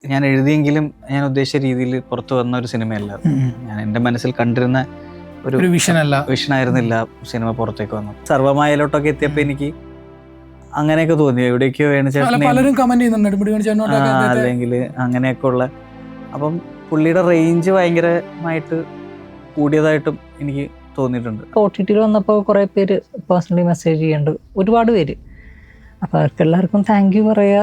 ഞാൻ എഴുതിയെങ്കിലും ഞാൻ ഉദ്ദേശിച്ച രീതിയിൽ പുറത്തു വന്ന ഒരു സിനിമയല്ല. ഞാൻ എൻ്റെ മനസ്സിൽ കണ്ടിരുന്ന ഒരു വിഷനായിരുന്നില്ല സിനിമ പുറത്തേക്ക് വന്നു. സർവ്വമായയിലോട്ടൊക്കെ എത്തിയപ്പോൾ എനിക്ക് അങ്ങനെയൊക്കെ തോന്നി, എവിടേക്കോ അല്ലെങ്കിൽ അങ്ങനെയൊക്കെ ഉള്ള. അപ്പം പുള്ളിയുടെ റേഞ്ച് ഭയങ്കരമായിട്ട് കൂടിയതായിട്ടും എനിക്ക് തോന്നിയിട്ടുണ്ട്. OTT വന്നപ്പോൾ കുറേ പേര് പേഴ്സണലി മെസ്സേജ് ചെയ്യുന്നുണ്ട്, ഒരുപാട് പേര്. അപ്പോൾ അവർക്കെല്ലാവർക്കും താങ്ക് യു പറയുക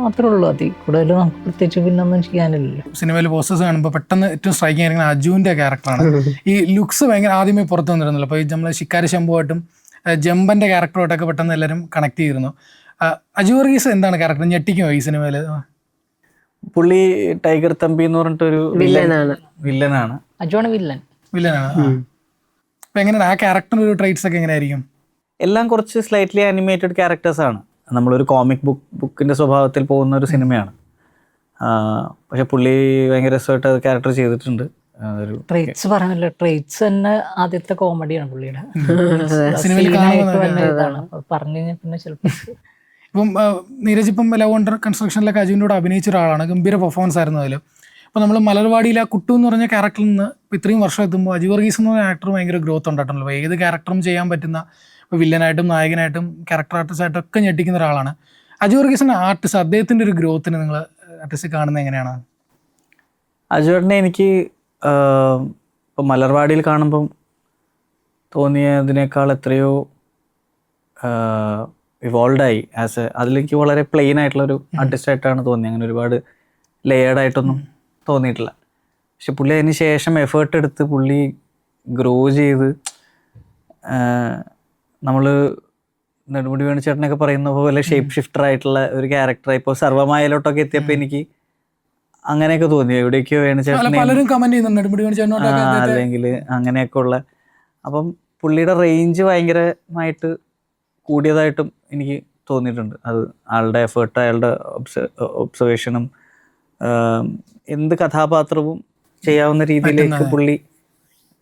മാത്രമേ ഉള്ളൂ. അതിൽ കൂടുതൽ നമുക്ക് പ്രത്യേകിച്ച് പിന്നെ ഒന്നും ചെയ്യാനില്ലല്ലോ. സിനിമയിൽ പോസ്റ്റേഴ്സ് കാണുമ്പോൾ പെട്ടെന്ന് ഏറ്റവും സ്ട്രൈക്കിംഗ് ആയിരിക്കുന്ന അജുവിൻ്റെ ക്യാരക്ടറാണ്. ഈ ലുക്സ് ഭയങ്കര ആദ്യമേ പുറത്തു വന്നിരുന്നല്ലോ. അപ്പോൾ ഈ നമ്മൾ ശിക്കാരി ശംഭുവായിട്ടും ജമ്പൻ്റെ ക്യാരക്ടറുമായിട്ടൊക്കെ പെട്ടെന്ന് എല്ലാവരും കണക്ട് ചെയ്തിരുന്നു. അജു വർഗീസ് എന്താണ് ക്യാരക്ടർ, ഞെട്ടിക്കുമോ ഈ സിനിമയിൽ? പുള്ളി ടൈഗർ തമ്പി എന്ന് പറഞ്ഞിട്ടൊരു വില്ലനാണ്. അജുവാണ് വില്ലനാണ്. അപ്പൊ എങ്ങനെയാണ് ആ ക്യാരക്ടറിന്റെ ഒരു ട്രൈറ്റ്സ് ഒക്കെ എങ്ങനെയായിരിക്കും? എല്ലാം കുറച്ച് സ്ലൈറ്റ്ലി ആനിമേറ്റഡ് ക്യാരക്ടേഴ്സാണ്. നമ്മളൊരു കോമിക് ബുക്കിന്റെ സ്വഭാവത്തിൽ പോകുന്ന ഒരു സിനിമയാണ്. പക്ഷെ പുള്ളി ഭയങ്കര രസമായിട്ട് അത് ക്യാരക്ടർ ചെയ്തിട്ടുണ്ട്. ട്രേറ്റ്സ് പറയാനല്ലോ, ട്രേറ്റ്സ് തന്നെ ആദ്യത്തെ കോമഡിയാണ് പുള്ളിയുടെ. പറഞ്ഞു കഴിഞ്ഞാൽ പിന്നെ ചിലപ്പോൾ ഇപ്പം നീരജ് ഇപ്പം ലവ് അണ്ടർ കൺസ്ട്രക്ഷനിലൊക്കെ അജുവിൻ്റെ കൂടെ അഭിനയിച്ച ഒരാളാണ്. ഗംഭീര പെർഫോമൻസ് ആയിരുന്നു അതിൽ. അപ്പോൾ നമ്മൾ മലർവാടിയിൽ ആ കുട്ടു എന്ന് പറഞ്ഞ ക്യാരക്ടറിൽ നിന്ന് ഇപ്പോൾ ഇത്രയും വർഷം എത്തുമ്പോൾ അജു വർഗീസ് എന്ന് പറഞ്ഞ ആക്ടർ ഭയങ്കര ഗ്രോത്ത് ഉണ്ടായിട്ടുണ്ടല്ലോ. അപ്പോൾ ഏത് ക്യാരക്ടറും ചെയ്യാൻ പറ്റുന്ന, ഇപ്പോൾ വില്ലനായിട്ടും നായകനായിട്ടും ക്യാരക്ടർ ആർട്ടിസ്റ്റായിട്ടും ഒക്കെ ഞെട്ടിക്കുന്ന ഒരാളാണ് അജു വർഗീസിൻ്റെ ആർട്ടിസ്റ്റ്. അദ്ദേഹത്തിൻ്റെ ഒരു ഗ്രോത്തിന് നിങ്ങൾ ആർട്ടിസ്റ്റ് കാണുന്നത് എങ്ങനെയാണ്? അജുവേട്ടനെ എനിക്ക് ഇപ്പോൾ മലർവാടിയിൽ കാണുമ്പം തോന്നിയതിനേക്കാൾ എത്രയോ ഇവോൾവായി അതിലെനിക്ക് വളരെ പ്ലെയിൻ ആയിട്ടുള്ളൊരു ആർട്ടിസ്റ്റായിട്ടാണ് തോന്നിയത്. അങ്ങനെ ഒരുപാട് ലെയേർഡായിട്ടൊന്നും തോന്നിയിട്ടില്ല. പക്ഷെ പുള്ളി അതിന് ശേഷം എഫേർട്ട് എടുത്ത് പുള്ളി ഗ്രോ ചെയ്ത്, നമ്മൾ നെടുമുടി വേണുചേട്ടനൊക്കെ പറയുന്ന പോലെ ഷേപ്പ് ഷിഫ്റ്റർ ആയിട്ടുള്ള ഒരു ക്യാരക്ടർ ഇപ്പോൾ സർവ്വമായയിലോട്ടൊക്കെ എത്തിയപ്പോൾ എനിക്ക് അങ്ങനെയൊക്കെ തോന്നി, എവിടേക്കോ വേണുചേട്ടനെ അല്ലെങ്കിൽ അങ്ങനെയൊക്കെ ഉള്ള. അപ്പം പുള്ളിയുടെ റേഞ്ച് ഭയങ്കരമായിട്ട് കൂടിയതായിട്ടും എനിക്ക് തോന്നിയിട്ടുണ്ട്. അത് ആളുടെ എഫേർട്ട്, അയാളുടെ ഒബ്സർവേഷനും എന്ത് കഥാപാത്രവും ചെയ്യാവുന്ന രീതിയിലേക്ക് പുള്ളി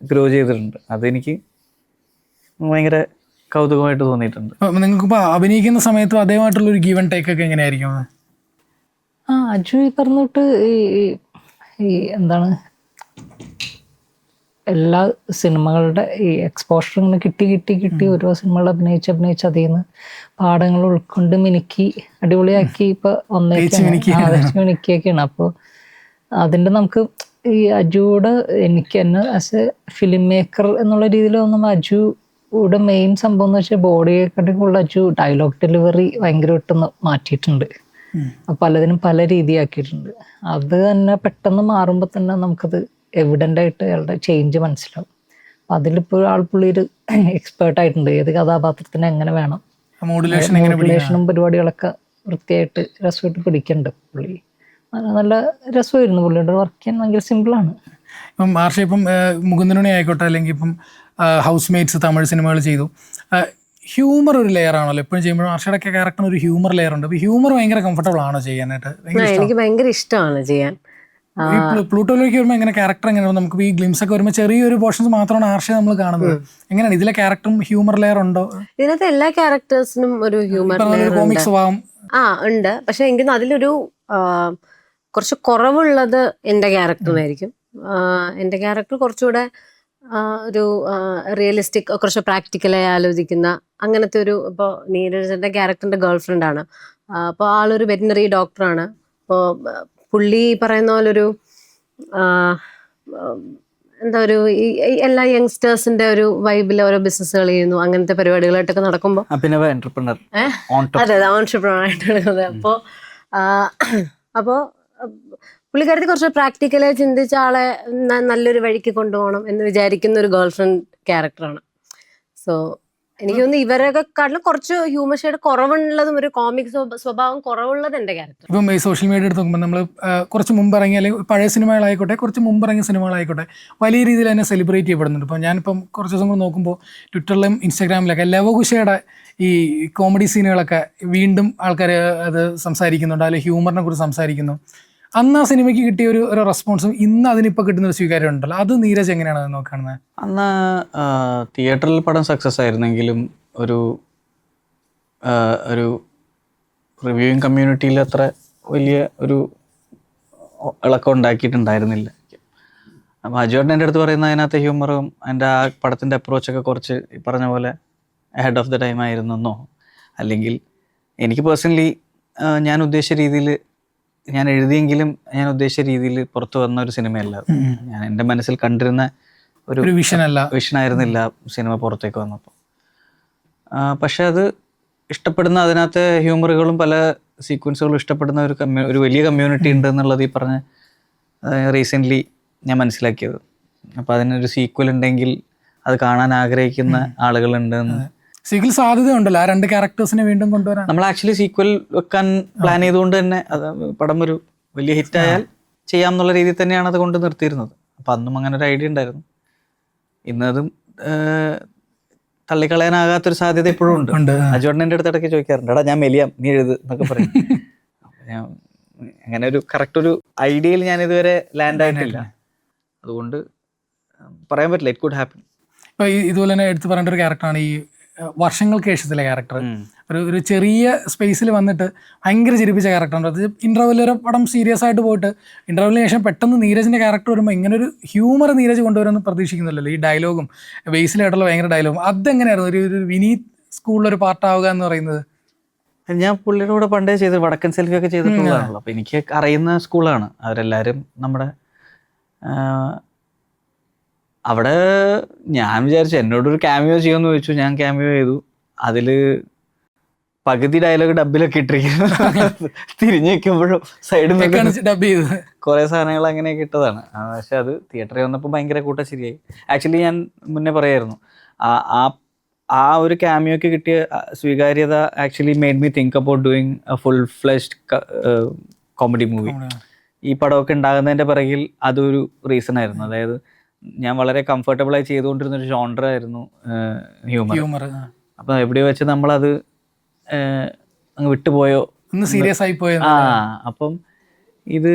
ഗ്രോ ചെയ്തിട്ടുണ്ട്. അതെനിക്ക് ഭയങ്കര കൗതുകമായിട്ട് തോന്നിയിട്ടുണ്ട്. നിങ്ങൾക്കിപ്പോൾ അഭിനയിക്കുന്ന സമയത്തും അതേമായിട്ടുള്ള ഒരു ഗീവൻ ടേക്ക് ഒക്കെ എങ്ങനെയായിരിക്കും? അജു ഈ പറഞ്ഞിട്ട് ഈ എന്താണ്, എല്ലാ സിനിമകളുടെ ഈ എക്സ്പോഷർ ഇങ്ങനെ കിട്ടി ഓരോ സിനിമകൾ അഭിനയിച്ച് അതിൽ നിന്ന് പാഠങ്ങൾ ഉൾക്കൊണ്ട് മിനുക്കി അടിപൊളിയാക്കി ഇപ്പൊ മിനുക്കിയൊക്കെയാണ്. അപ്പോൾ അതിൻ്റെ നമുക്ക് ഈ അജുവിടെ എനിക്ക് തന്നെ ആസ് എ ഫിലിം മേക്കർ എന്നുള്ള രീതിയിൽ തോന്നുമ്പോൾ അജുവിടെ മെയിൻ സംഭവം എന്ന് വെച്ചാൽ ബോഡിയെക്കാട്ടിലുള്ള അജു ഡയലോഗ് ഡെലിവറി ഭയങ്കരമായിട്ടൊന്ന് മാറ്റിയിട്ടുണ്ട്. പലതിനും പല രീതിയാക്കിയിട്ടുണ്ട്. അത് തന്നെ പെട്ടെന്ന് മാറുമ്പോൾ തന്നെ നമുക്കത് എവിഡൻ്റ് ആയിട്ട് അയാളുടെ ചേഞ്ച് മനസ്സിലാവും. അപ്പം അതിലിപ്പോൾ പുള്ളി ഒരു എക്സ്പേർട്ടായിട്ടുണ്ട്. ഏത് കഥാപാത്രത്തിന് എങ്ങനെ വേണം, മോഡുലേഷനും പരിപാടികളൊക്കെ വൃത്തിയായിട്ട് രസമായിട്ട് പിടിക്കുന്നുണ്ട് പുള്ളി. നല്ല രസമായിരുന്നു പുള്ളിയുടെ വർക്ക് ചെയ്യാൻ. ഭയങ്കര സിമ്പിളാണ്. ഇപ്പം ആർഷ ഇപ്പം മുകുന്ദനുണി ആയിക്കോട്ടെ, അല്ലെങ്കിൽ ഇപ്പം ഹൗസ് മേറ്റ്സ് തമിഴ് സിനിമകൾ ചെയ്തു, ഹ്യൂമർ ഒരു ലെയർ ആണല്ലോ എപ്പോഴും ചെയ്യുമ്പോഴും. ആർഷയുടെ ക്യാരക്ടറിന് ഒരു ഹ്യൂമർ ലെയർ ഉണ്ട്. അപ്പോൾ ഹ്യൂമർ ഭയങ്കര കംഫർട്ടബിൾ ആണോ ചെയ്യാനായിട്ട്? എനിക്ക് ഭയങ്കര ഇഷ്ടമാണ് ചെയ്യാൻ. പ്ലൂട്ടോയിലേക്ക് വരുമ്പോൾ എങ്ങനെ ക്യാരക്ടർ എങ്ങനെ നമുക്ക് ഈ ഗ്ലിംസ് ഒക്കെ വരുമ്പോൾ ചെറിയൊരു പോർഷൻസ് മാത്രമാണ് ആർഷയെ നമ്മൾ കാണുന്നത്. എങ്ങനെയാണ് ഇതിലെ ക്യാരക്ടറും ഹ്യൂമർ ലെയർ ഉണ്ടോ? ഇതിനകത്ത് എല്ലാ ക്യാരക്ടേഴ്സിനും ഒരു ഹ്യൂമർ കോമിക് സ്വഭാവം ഉണ്ട്. പക്ഷെ എങ്കിലും അതിലൊരു കുറച്ച് കുറവുള്ളത് എൻ്റെ ക്യാരക്ടറിനായിരിക്കും. എൻ്റെ ക്യാരക്ടർ കുറച്ചുകൂടെ ഒരു റിയലിസ്റ്റിക്, കുറച്ച് പ്രാക്ടിക്കലായി ആലോചിക്കുന്ന അങ്ങനത്തെ ഒരു. ഇപ്പോൾ നീരജന്റെ ക്യാരക്ടറിന്റെ ഗേൾ ഫ്രണ്ടാണ്. അപ്പോൾ ആളൊരു വെറ്റിനറി ഡോക്ടറാണ്. അപ്പോൾ പുള്ളി പറയുന്ന പോലൊരു എന്താ ഒരു എല്ലാ യങ്സ്റ്റേഴ്സിന്റെ ഒരു വൈബിൽ ഓരോ ബിസിനസ്സുകൾ ചെയ്യുന്നു, അങ്ങനത്തെ പരിപാടികളായിട്ടൊക്കെ നടക്കുമ്പോൾ അതെ ഓൺട്രപ്രണർ ആയിട്ട് നടക്കുന്നത്. അപ്പോൾ പുള്ളിക്കാരത്തി കുറച്ച് പ്രാക്ടിക്കലായി ചിന്തിച്ച ആളെ നല്ലൊരു വഴിക്ക് കൊണ്ടുപോകണം എന്ന് വിചാരിക്കുന്ന ഒരു ഗേൾ ഫ്രണ്ട് ക്യാരക്ടറാണ്. സോ എനിക്ക് തോന്നുന്നു ഇവരൊക്കെ കാട്ടിലും കുറച്ച് ഹ്യൂമർ ഷെയ്ഡ് കുറവുള്ളതും ഒരു കോമിക് സ്വഭാവം കുറവുള്ളത് എൻ്റെ ക്യാരക്ടർ. ഇപ്പം ഈ സോഷ്യൽ മീഡിയ എടുത്ത് നോക്കുമ്പോൾ നമ്മൾ കുറച്ച് മുമ്പ് ഇറങ്ങിയ, അല്ലെങ്കിൽ പഴയ സിനിമകളായിക്കോട്ടെ, കുറച്ച് മുമ്പ് ഇറങ്ങിയ സിനിമകളായിക്കോട്ടെ, വലിയ രീതിയിൽ തന്നെ സെലിബ്രേറ്റ് ചെയ്യപ്പെടുന്നുണ്ട്. ഇപ്പം ഞാനിപ്പം കുറച്ച് ദിവസം കൂടെ നോക്കുമ്പോൾ ട്വിറ്ററിലും ഇൻസ്റ്റാഗ്രാമിലൊക്കെ ലവകുശയുടെ ഈ കോമഡി സീനുകളൊക്കെ വീണ്ടും ആൾക്കാർ അത് സംസാരിക്കുന്നുണ്ട്, അല്ലെങ്കിൽ ഹ്യൂമറിനെ കുറിച്ച് സംസാരിക്കുന്നു. അന്ന് ആ സിനിമയ്ക്ക് കിട്ടിയ ഒരു റെസ്പോൺസും ഇന്ന് അതിനിപ്പോൾ കിട്ടുന്ന ഒരു സ്വീകാര്യം ഉണ്ടല്ലോ, അത് നീരജ് എങ്ങനെയാണ് നോക്കുന്നത്? അന്ന് തിയേറ്ററിൽ പടം സക്സസ് ആയിരുന്നെങ്കിലും ഒരു റിവ്യൂയിങ് കമ്മ്യൂണിറ്റിയിൽ അത്ര വലിയ ഒരു ഇളക്കം ഉണ്ടാക്കിയിട്ടുണ്ടായിരുന്നില്ല. അപ്പോൾ അജുവേട്ടൻ എൻ്റെ അടുത്ത് പറയുന്ന അതിനകത്തെ ഹ്യൂമറും അതിൻ്റെ ആ പടത്തിൻ്റെ അപ്രോച്ചൊക്കെ കുറച്ച് ഈ പറഞ്ഞ പോലെ ഹെഡ് ഓഫ് ദ ടൈം ആയിരുന്നെന്നോ, അല്ലെങ്കിൽ എനിക്ക് പേഴ്സണലി ഞാൻ ഉദ്ദേശിച്ച രീതിയിൽ ഞാൻ എഴുതിയെങ്കിലും ഞാൻ ഉദ്ദേശിച്ച രീതിയിൽ പുറത്തു വന്ന ഒരു സിനിമയല്ല. ഞാൻ എൻ്റെ മനസ്സിൽ കണ്ടിരുന്ന ഒരു വിഷനായിരുന്നില്ല സിനിമ പുറത്തേക്ക് വന്നപ്പോൾ. പക്ഷെ അത് ഇഷ്ടപ്പെടുന്ന അതിനകത്തെ ഹ്യൂമറുകളും പല സീക്വൻസുകളും ഇഷ്ടപ്പെടുന്ന ഒരു വലിയ കമ്മ്യൂണിറ്റി ഉണ്ട് എന്നുള്ളത് ഈ പറഞ്ഞ റീസെൻ്റ്ലി ഞാൻ മനസ്സിലാക്കിയത്. അപ്പോൾ അതിനൊരു സീക്വൽ ഉണ്ടെങ്കിൽ അത് കാണാൻ ആഗ്രഹിക്കുന്ന ആളുകളുണ്ടെന്ന്. സീക്വൽ സാധ്യത ഉണ്ടല്ലോ ആ 2 ക്യാരക്ടേഴ്സിനെ വീണ്ടും കൊണ്ടുവരാൻ. നമ്മൾ ആക്ച്വലി സീക്വൽ വെക്കാൻ പ്ലാൻ ചെയ്തുകൊണ്ട് തന്നെ അത് പടം ഒരു വലിയ ഹിറ്റായാൽ ചെയ്യാം എന്നുള്ള രീതിയിൽ തന്നെയാണ് അത് കൊണ്ട് നിർത്തിയിരുന്നത്. അപ്പം അന്നും അങ്ങനെ ഒരു ഐഡിയ ഉണ്ടായിരുന്നു. ഇന്നതും തള്ളിക്കളയാനാകാത്തൊരു സാധ്യത ഇപ്പോഴും ഉണ്ട്. അജുവേട്ടൻ എൻ്റെ അടുത്ത് ഇടയ്ക്ക് ചോദിക്കാറുണ്ട്, എടാ ഞാൻ മെലിയാം നീ എഴുത് എന്നൊക്കെ പറയും. ഞാൻ അങ്ങനെ ഒരു കറക്റ്റ് ഒരു ഐഡിയയിൽ ഞാൻ ഇതുവരെ ലാൻഡ് ആയിട്ടില്ല. അതുകൊണ്ട് പറയാൻ പറ്റില്ല, ഇറ്റ് കുഡ് ഹാപ്പൻ. ഇപ്പോൾ ഇതുപോലെ തന്നെ എടുത്ത് പറയേണ്ട ഒരു ക്യാരക്ടറാണ് ഈ വർഷങ്ങൾക്ക് ശേഷത്തിലെ ക്യാരക്ടർ. ഒരു ചെറിയ സ്പേസിൽ വന്നിട്ട് ഭയങ്കര ചിരിപ്പിച്ച ക്യാരക്ടറുണ്ട്. അത് ഇൻ്റർവെൽ ഒരു പടം സീരിയസ് ആയിട്ട് പോയിട്ട് ഇൻ്റർവെല്ലിന് ശേഷം പെട്ടെന്ന് നീരജിൻ്റെ ക്യാരക്ടർ വരുമ്പോൾ ഇങ്ങനെ ഒരു ഹ്യൂമർ നീരജ് കൊണ്ടുവരുമെന്ന് പ്രതീക്ഷിക്കുന്നില്ലല്ലോ. ഈ ഡയലോഗും ബേസിലായിട്ടുള്ള ഭയങ്കര ഡയലോഗും അതെങ്ങനെയായിരുന്നു ഒരു വിനീത് സ്കൂളിലൊരു പാർട്ടാവുക എന്ന് പറയുന്നത്? ഞാൻ പുള്ളിയുടെ കൂടെ പണ്ടേ ചെയ്ത് വടക്കൻ സെൽഫി ഒക്കെ ചെയ്തിട്ടുള്ളതാണല്ലോ. അപ്പോൾ എനിക്ക് അറിയുന്ന സ്കൂളാണ് അവരെല്ലാവരും. നമ്മുടെ അവിടെ ഞാൻ വിചാരിച്ചു എന്നോടൊരു ക്യാമിയോ ചെയ്യുമെന്ന് ചോദിച്ചു. ഞാൻ ക്യാമിയോ ചെയ്തു. അതിൽ പകുതി ഡയലോഗ് ഡബിലൊക്കെ ഇട്ടിരിക്കുന്നു. തിരിഞ്ഞു വെക്കുമ്പോഴും സൈഡിൽ ഡബ് ചെയ്ത് കുറേ സാധനങ്ങൾ അങ്ങനെയൊക്കെ ഇട്ടതാണ്. പക്ഷെ അത് തിയേറ്ററിൽ വന്നപ്പോൾ ഭയങ്കര ശരിയായി. ആക്ച്വലി ഞാൻ മുന്നേ പറയായിരുന്നു, ആ ഒരു ക്യാമിയോക്ക് കിട്ടിയ സ്വീകാര്യത actually made me think about doing A full fleshed comedy movie. ഈ പടമൊക്കെ ഉണ്ടാകുന്നതിൻ്റെ പിറകിൽ അതൊരു റീസൺ ആയിരുന്നു. അതായത് ഞാൻ വളരെ കംഫർട്ടബിളായി ചെയ്തുകൊണ്ടിരുന്നൊരു ജോണർ ആയിരുന്നു ഹ്യൂമർ. അപ്പം എവിടെയോ വെച്ച് നമ്മളത് അങ്ങ് വിട്ടുപോയോ, സീരിയസ് ആയി പോയോ. അപ്പം ഇത്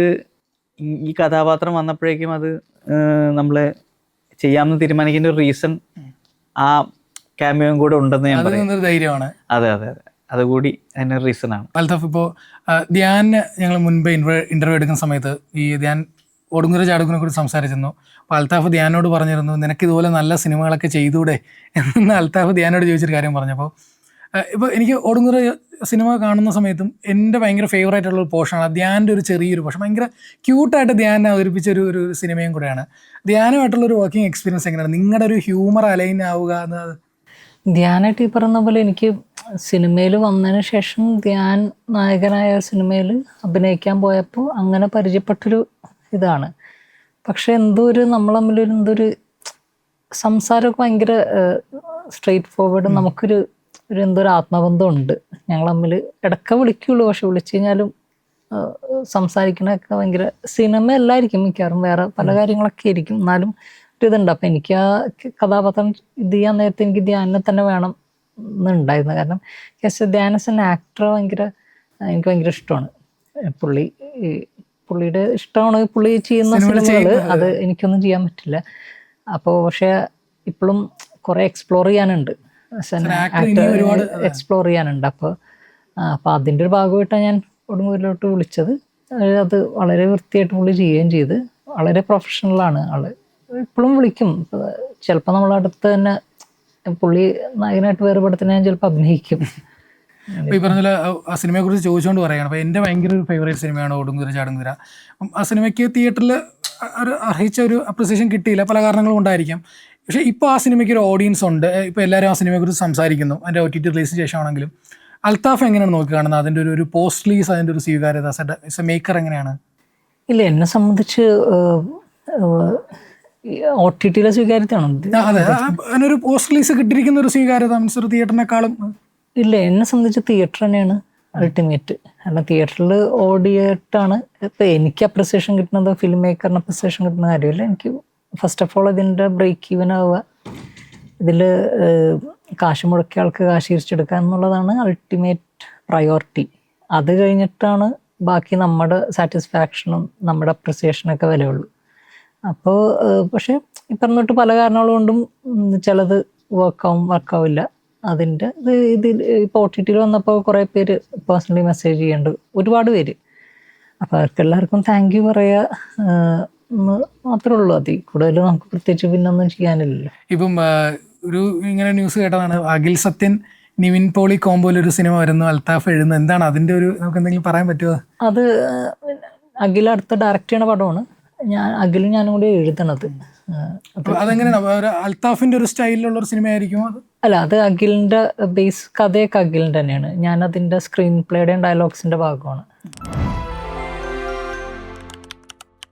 ഈ കഥാപാത്രം വന്നപ്പോഴേക്കും അത് നമ്മളെ ചെയ്യാമെന്ന് തീരുമാനിക്കുന്ന ഒരു റീസൺ ആ ക്യാമിയോയും കൂടെ ഉണ്ടെന്ന് ഞാൻ പറയുന്നത് ധൈര്യമാണ്. അതെ അതെ അതെ, അതുകൂടി അതിൻ്റെ റീസൺ ആണ്. അൽത്താഫ്, ഇപ്പോൾ ധ്യാൻ ഞങ്ങൾ മുൻപ് ഇന്റർവ്യൂ എടുക്കുന്ന സമയത്ത് ഈ ധ്യാൻ ഒടുങ്ങുര ചാടുങ്ങിനെ കുറിച്ച് സംസാരിച്ചിരുന്നു. അപ്പോൾ അൽത്താഫ് ധ്യാനോട് പറഞ്ഞിരുന്നു, നിനക്ക് ഇതുപോലെ നല്ല സിനിമകളൊക്കെ ചെയ്തൂടെ എന്ന് അൽത്താഫ് ധ്യാനോട് ചോദിച്ചൊരു കാര്യം പറഞ്ഞപ്പോൾ, ഇപ്പോൾ എനിക്ക് ഒടുങ്ങുര സിനിമ കാണുന്ന സമയത്തും എൻ്റെ ഭയങ്കര ഫേവറേറ്റ് ഉള്ളൊരു പോർഷനാണ് ധ്യാൻ്റെ ഒരു ചെറിയൊരു പോർഷൻ. ഭയങ്കര ക്യൂട്ടായിട്ട് ധ്യാനെ അവതരിപ്പിച്ച ഒരു സിനിമയും കൂടെയാണ്. ധ്യാനുമായിട്ടുള്ളൊരു വർക്കിംഗ് എക്സ്പീരിയൻസ് എങ്ങനെയാണ്? നിങ്ങളുടെ ഒരു ഹ്യൂമർ അലൈൻ ആവുക എന്നത്? ധ്യാനായിട്ട് ഈ പറഞ്ഞ പോലെ എനിക്ക് സിനിമയിൽ വന്നതിന് ശേഷം ധ്യാൻ നായകനായ സിനിമയിൽ അഭിനയിക്കാൻ പോയപ്പോൾ അങ്ങനെ പരിചയപ്പെട്ടൊരു ഇതാണ്. പക്ഷെ നമ്മൾ തമ്മിലൊരു എന്തൊരു സംസാരമൊക്കെ ഭയങ്കര സ്ട്രെയിറ്റ് ഫോർവേഡ്, നമുക്കൊരു എന്തൊരു ആത്മബന്ധം ഉണ്ട് ഞങ്ങൾ തമ്മിൽ. ഇടയ്ക്ക് വിളിക്കുള്ളൂ, പക്ഷെ വിളിച്ചു കഴിഞ്ഞാലും സംസാരിക്കണൊക്കെ ഭയങ്കര സിനിമ എല്ലായിരിക്കും, മിക്കവാറും വേറെ പല കാര്യങ്ങളൊക്കെ ആയിരിക്കും, എന്നാലും ഒരു ഇതുണ്ട്. അപ്പം എനിക്ക് ആ കഥാപാത്രം ഇത് ചെയ്യാൻ നേരത്തെ എനിക്ക് ധ്യാനെ തന്നെ വേണം എന്നുണ്ടായിരുന്നു. കാരണം ധ്യാൻ ആസ് എൻ ആക്ടർ എനിക്ക് ഭയങ്കര ഇഷ്ടമാണ്. പുള്ളിയുടെ ഇഷ്ടമാണ് പുള്ളി ചെയ്യുന്ന സിനിമകൾ, അത് എനിക്കൊന്നും ചെയ്യാൻ പറ്റില്ല. അപ്പോൾ പക്ഷെ ഇപ്പോഴും കുറേ എക്സ്പ്ലോർ ചെയ്യാനുണ്ട്, എക്സ്പ്ലോർ ചെയ്യാനുണ്ട്. അപ്പോൾ അതിൻ്റെ ഒരു ഭാഗമായിട്ടാണ് ഞാൻ ഒടുങ്ങൂരിലോട്ട് വിളിച്ചത്. അത് വളരെ വൃത്തിയായിട്ട് പുള്ളി ചെയ്യുകയും ചെയ്ത്, വളരെ പ്രൊഫഷണലാണ് ആള്. ഇപ്പോഴും വിളിക്കും. ചിലപ്പോൾ നമ്മളടുത്ത് തന്നെ പുള്ളി നായകനായിട്ട് വേറെ പടത്തിന് ഞാൻ ചിലപ്പോൾ അഭിനയിക്കും. അപ്പോൾ ഈ പറഞ്ഞ ആ സിനിമയെ കുറിച്ച് ചോദിച്ചുകൊണ്ട് പറയുകയാണ്. അപ്പോൾ എൻ്റെ ഭയങ്കര ഒരു ഫേവറേറ്റ് സിനിമയാണ് ഒടുങ്ങുര ചാടുങ്ങുര. അപ്പം ആ സിനിമയ്ക്ക് തിയേറ്ററിൽ അർഹിച്ച ഒരു അപ്രിസിയേഷൻ കിട്ടിയില്ല, പല കാരണങ്ങളും ഉണ്ടായിരിക്കാം. പക്ഷേ ഇപ്പോൾ ആ സിനിമയ്ക്ക് ഒരു ഓഡിയൻസ് ഉണ്ട്. ഇപ്പോൾ എല്ലാവരും ആ സിനിമയെക്കുറിച്ച് സംസാരിക്കുന്നു, അതിൻ്റെ OTT റിലീസിന് ശേഷമാണെങ്കിലും. അൽത്താഫ് എങ്ങനെയാണ് നോക്കി കാണുന്നത് അതിൻ്റെ ഒരു പോസ്റ്റ് റിലീസ്, അതിൻ്റെ ഒരു സ്വീകാര്യത ആസ് എ മേക്കർ എങ്ങനെയാണ്? ഇല്ല, എന്നെ സംബന്ധിച്ച് OTT-യിലെ സ്വീകാര്യതയാണ്. അതെ, അതിനൊരു പോസ്റ്റ് റിലീസ് കിട്ടിയിരിക്കുന്ന ഒരു സ്വീകാര്യത മീൻസ് ഒരു തിയേറ്ററിനേക്കാളും. ഇല്ല, എന്നെ സംബന്ധിച്ച് തിയേറ്റർ തന്നെയാണ് അൾട്ടിമേറ്റ്. കാരണം തിയേറ്ററിൽ ഓടിയിട്ടാണ് ഇപ്പം എനിക്ക് അപ്രിസിയേഷൻ കിട്ടുന്നത്, ഫിലിം മേക്കറിന് അപ്രിസിയേഷൻ കിട്ടുന്ന കാര്യമല്ല. എനിക്ക് ഫസ്റ്റ് ഓഫ് ഓൾ ഇതിൻ്റെ ബ്രേക്ക് ഈവൻ ആവുക, ഇതിൽ കാശ് മുടക്കിയ ആൾക്ക് കാശ് തിരിച്ചെടുക്കുക എന്നുള്ളതാണ് അൾട്ടിമേറ്റ് പ്രയോറിറ്റി. അത് കഴിഞ്ഞിട്ടാണ് ബാക്കി നമ്മുടെ സാറ്റിസ്ഫാക്ഷനും നമ്മുടെ അപ്രിസിയേഷനൊക്കെ വിലയുള്ളൂ. അപ്പോൾ പക്ഷേ ഈ പറഞ്ഞിട്ട് പല കാരണങ്ങൾ കൊണ്ടും ചിലത് വർക്കാവില്ല. അതിൻ്റെ ഇതിൽ ഇപ്പോൾ OTT-യിൽ വന്നപ്പോൾ കുറേ പേര് പേഴ്സണലി മെസ്സേജ് ചെയ്യുന്നുണ്ട്, ഒരുപാട് പേര്. അപ്പോൾ അവർക്കെല്ലാവർക്കും താങ്ക് യു പറയുക എന്ന് മാത്രമേ ഉള്ളൂ. അതിൽ കൂടുതൽ നമുക്ക് പ്രത്യേകിച്ച് പിന്നെ ഒന്നും ചെയ്യാനില്ലല്ലോ. ഇപ്പം ഒരു ഇങ്ങനെ ന്യൂസ് കേട്ടതാണ്, അഖിൽ സത്യൻ നിവിൻ പോളി കോമ്പോയിൽ ഒരു സിനിമ വരുന്നു, അൽത്താഫ് എഴുതുന്നു. എന്താണ് അതിൻ്റെ ഒരു, നമുക്ക് എന്തെങ്കിലും പറയാൻ പറ്റുമോ? അത് അഖിൽ അടുത്ത ഡയറക്റ്റ് ചെയ്യണ പടമാണ്. അഖിലും ഞാനും കൂടി എഴുതണത്. അതെങ്ങനെയാണ്, അൽത്താഫിന്റെ ഒരു സ്റ്റൈലിലുള്ള ഒരു സിനിമ ആയിരിക്കും അത്? അല്ല, അത് അഖിലിന്റെ ബേസ് കഥയൊക്കെ അഖിലിന്റെ തന്നെയാണ്. ഞാൻ അതിന്റെ സ്ക്രീൻ പ്ലേയുടെയും ഡയലോഗ്സിന്റെ ഭാഗമാണ്.